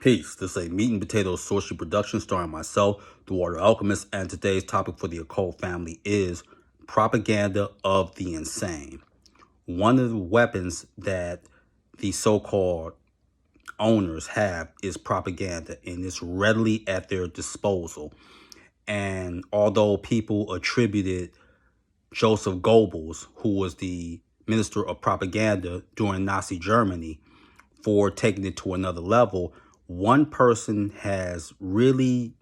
Peace. This is a Meat and Potatoes Sorcery production starring myself, The Water Alchemist, and today's topic for the occult family is propaganda of the insane. One of the weapons that the so-called owners have is propaganda, and it's readily at their disposal. And although people attributed Joseph Goebbels, who was the minister of propaganda during Nazi Germany, for taking it to another level, one person has really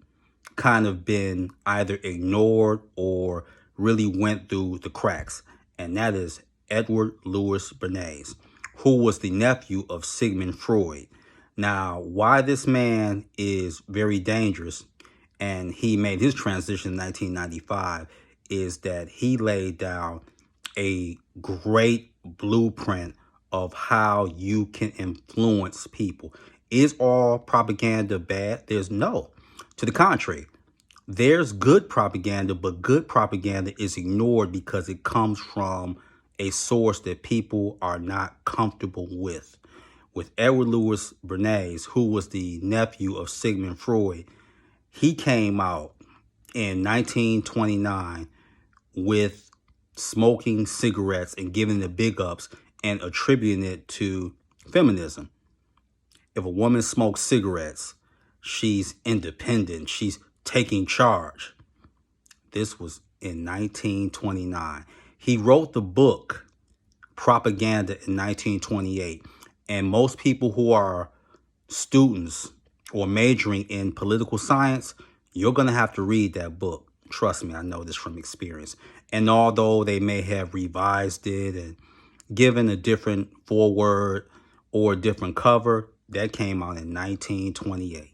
kind of been either ignored or really went through the cracks, and that is Edward Louis Bernays, who was the nephew of Sigmund Freud. Now, why this man is very dangerous, and he made his transition in 1995, is that he laid down a great blueprint of how you can influence people. Is all propaganda bad? There's no. To the contrary, there's good propaganda, but good propaganda is ignored because it comes from a source that people are not comfortable with. With Edward Louis Bernays, who was the nephew of Sigmund Freud, he came out in 1929 with smoking cigarettes and giving the big ups and attributing it to feminism. If a woman smokes cigarettes, she's independent, she's taking charge. This was in 1929. He wrote the book Propaganda in 1928. And most people who are students or majoring in political science, you're going to have to read that book. Trust me, I know this from experience. And although they may have revised it and given a different foreword or a different cover, that came out in 1928.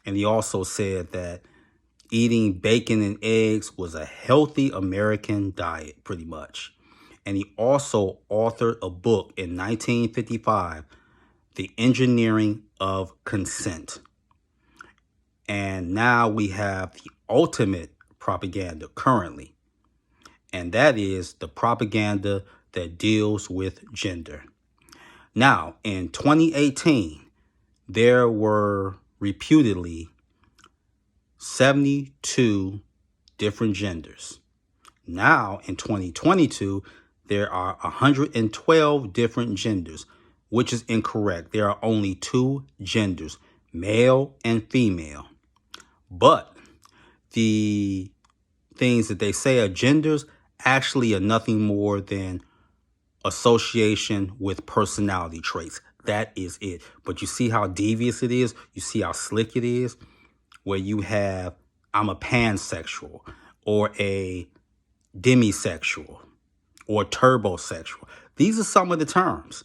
And he also said that eating bacon and eggs was a healthy American diet, pretty much. And he also authored a book in 1955, The Engineering of Consent. And now we have the ultimate propaganda currently, and that is the propaganda that deals with gender. Now, in 2018, there were reputedly 72 different genders. Now, in 2022, there are 112 different genders, which is incorrect. There are only two genders, male and female. But the things that they say are genders actually are nothing more than association with personality traits. That is it. But you see how devious it is? You see how slick it is? Where you have, I'm a pansexual, or a demisexual, or turbosexual. These are some of the terms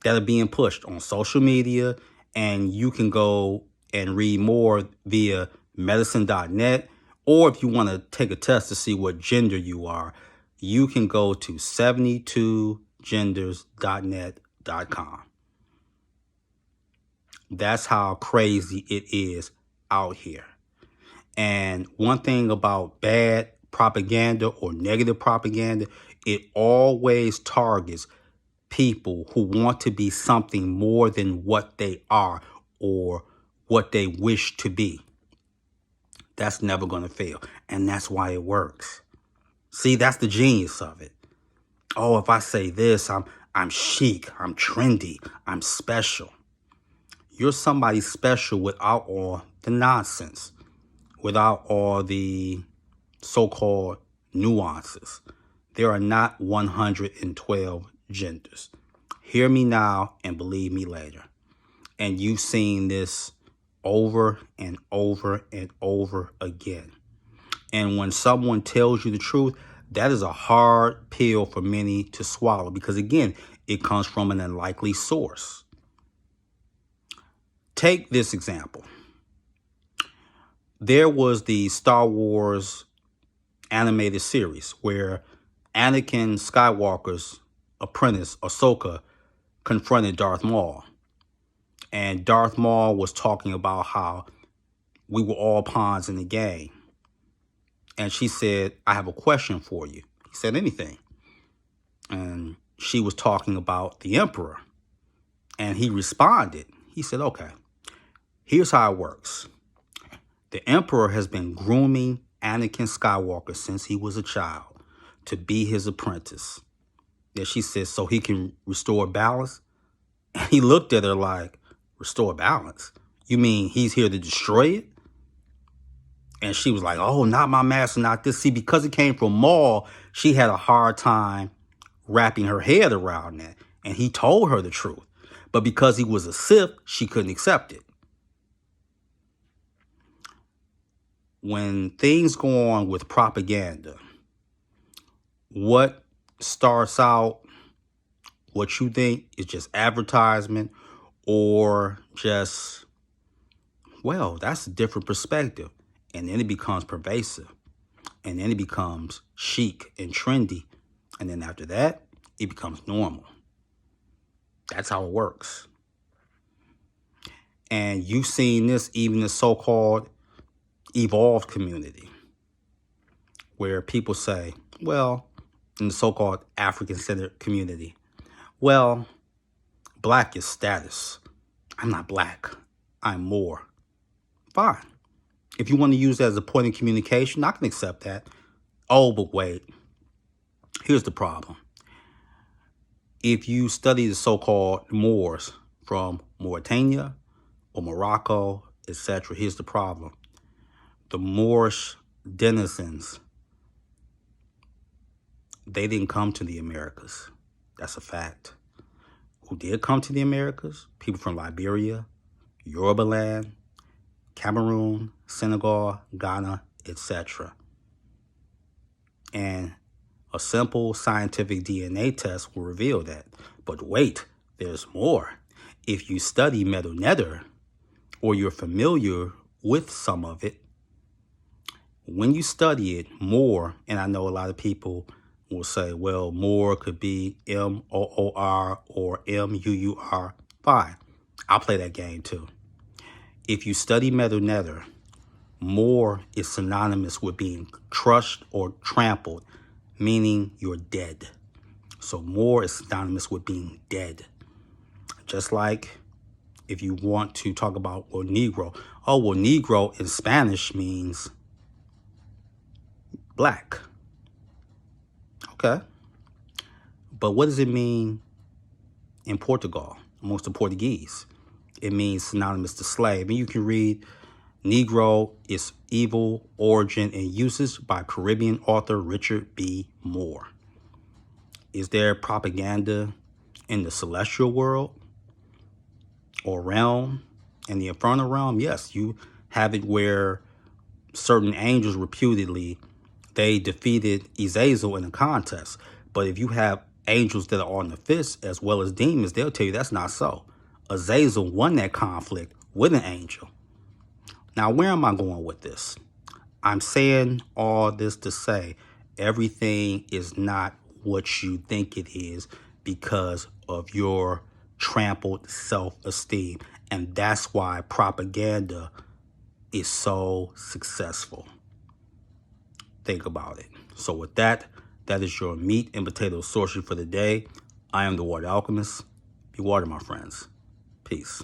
that are being pushed on social media, and you can go and read more via medicine.net, or if you want to take a test to see what gender you are, you can go to 72genders.net.com. That's how crazy it is out here. And one thing about bad propaganda or negative propaganda, it always targets people who want to be something more than what they are or what they wish to be. That's never going to fail. And that's why it works. See, that's the genius of it. Oh, if I say this, I'm chic, I'm trendy, I'm special. You're somebody special without all the nonsense, without all the so-called nuances. There are not 112 genders. Hear me now and believe me later. And you've seen this over and over and over again. And when someone tells you the truth, that is a hard pill for many to swallow because, again, it comes from an unlikely source. Take this example. There was the Star Wars animated series where Anakin Skywalker's apprentice, Ahsoka, confronted Darth Maul. And Darth Maul was talking about how we were all pawns in the game. And she said, I have a question for you. He said, anything. And she was talking about the Emperor. And he responded. He said, okay, Here's how it works. The Emperor has been grooming Anakin Skywalker since he was a child to be his apprentice. Then she says, so he can restore balance? And he looked at her like, restore balance? You mean he's here to destroy it? And she was like, oh, not my master, not this. See, because it came from Maul, she had a hard time wrapping her head around that. And he told her the truth. But because he was a Sith, she couldn't accept it. When things go on with propaganda, what starts out, what you think is just advertisement or just, well, that's a different perspective. And then it becomes pervasive. And then it becomes chic and trendy. And then after that, it becomes normal. That's how it works. And you've seen this even in the so-called evolved community, where people say, well, in the so-called African-centered community, well, black is status. I'm not black. I'm more. Fine. If you want to use that as a point of communication, I can accept that. Oh, but wait. Here's the problem. If you study the so-called Moors from Mauritania or Morocco, etc., here's the problem. The Moorish denizens, they didn't come to the Americas. That's a fact. Who did come to the Americas? People from Liberia, Yorubaland, Cameroon, Senegal, Ghana, etc. And a simple scientific DNA test will reveal that. But wait, there's more. If you study Medu Neter, or you're familiar with some of it, when you study it more, and I know a lot of people will say, well, Moor could be M-O-O-R or M-U-U-R. Fine, I'll play that game too. If you study Medu Neter, Moor is synonymous with being crushed or trampled, meaning you're dead. So Moor is synonymous with being dead. Just like if you want to talk about, well, Negro. Oh, well, Negro in Spanish means black. Okay. But what does it mean in Portugal, amongst the Portuguese? It means synonymous to slave. And you can read Negro is Evil, Origin, and Usage by Caribbean author Richard B. Moore. Is there propaganda in the celestial world or realm? In the infernal realm? Yes, you have it where certain angels reputedly, they defeated Azazel in a contest. But if you have angels that are on the fist as well as demons, they'll tell you that's not so. Azazel won that conflict with an angel. Now, where am I going with this? I'm saying all this to say everything is not what you think it is because of your trampled self-esteem. And that's why propaganda is so successful. Think about it. So with that, that is your meat and potato sorcery for the day. I am the Water Alchemist. Be water, my friends. Peace.